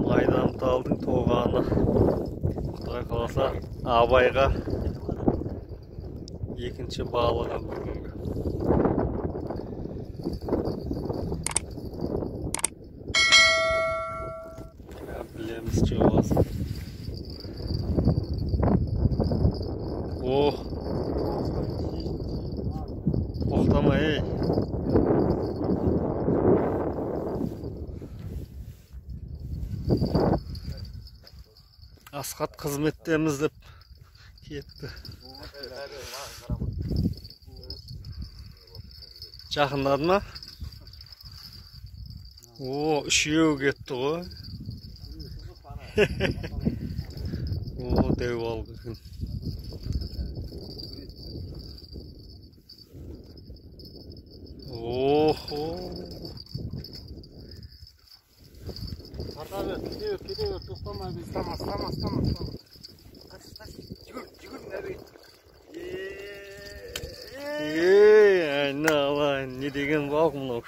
Майдамталдың тоғаны. Құдай қаласа Абайға екінші балығы бүгінгі. Білеміз шығасын. О! Тоқтама, ей! Асқат қызметтеміз деп кетті. Жақындады ма? О, үшеу кетті ғой. О, деу алғы күн. О-хо! Кедеуір, тоқтамай біз. Стама. Жүгір, нәрі. Айналайын, не деген балық мұнау?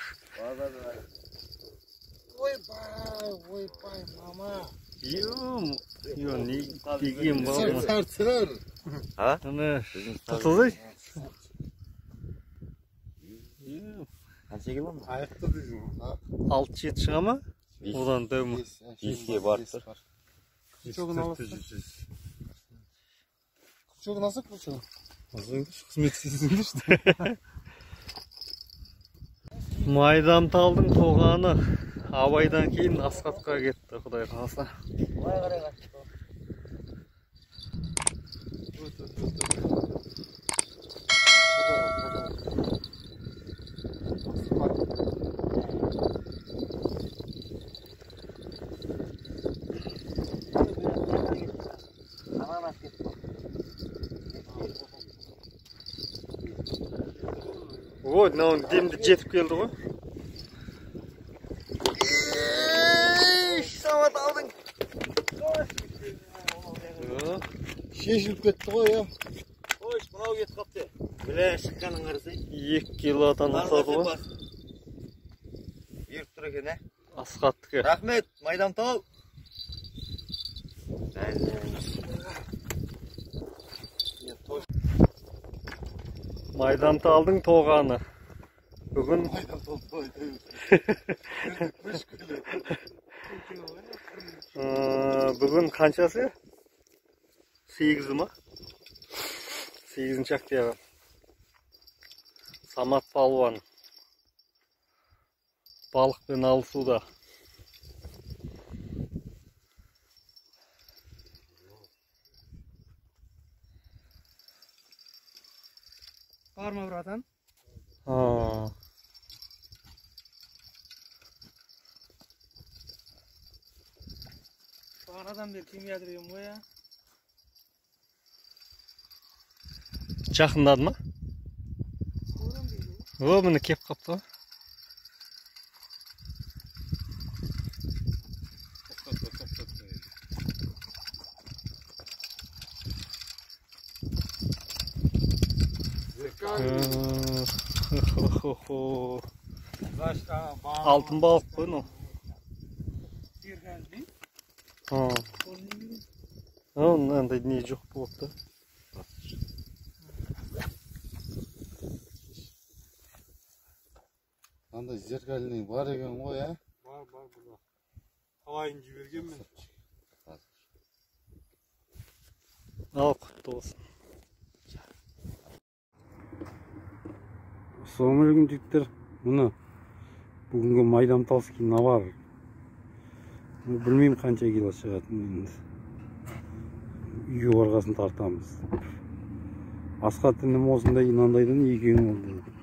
Ойбай, мама. Не деген балық мұнау? Сарт. Тұтылды? Қанша кило ма? Аяқты дейсің. 6-7 шыға ма? Одан дөу ма? 5-ке барып тұр. Күлчөгін аласың. Күлчөгін алсақ күлчөгін. Қызмет істейсіңдер. Майдамталдың тоғаны Абайдан кейін Асқатқа кетті, Құдай қаласа. Олай қарай қашты. О, мынау демді жетіп келді ғой. Самат алдың. Шешіліп кетті ғой, я. Ой, мынау кетіп қапты. Біле шыққанын қарасай. 2 килодан ұсады ғой. Еріп тұр екен, ә? Асқаттыке. Рахмет, Майдамтал. Майдамталдың тоғаны. Бүгін бүгін қаншасы? 8 ма? 8 октябрь. Самат палуан балықпен алысуда. Бар ма, братан? Бағанадан бері кеме ядырген ғой, я. Жақындады ма? О, міне кеп қапты ғой. Алтын балық қой, ну. Мынандай не жоқ болыпты. Андай зеркальный бар екен ғой, я. Бар, бұда. Қалайын жіберген мен. Ал, құтты болсын. Assalamualaikum жігіттер. Мұны бүгінгі Майдамталский навар. Білмеймін қанша кило шығатын. Үйге барғасын тартамыз. Асқат інім осындай инандайдан екең болды.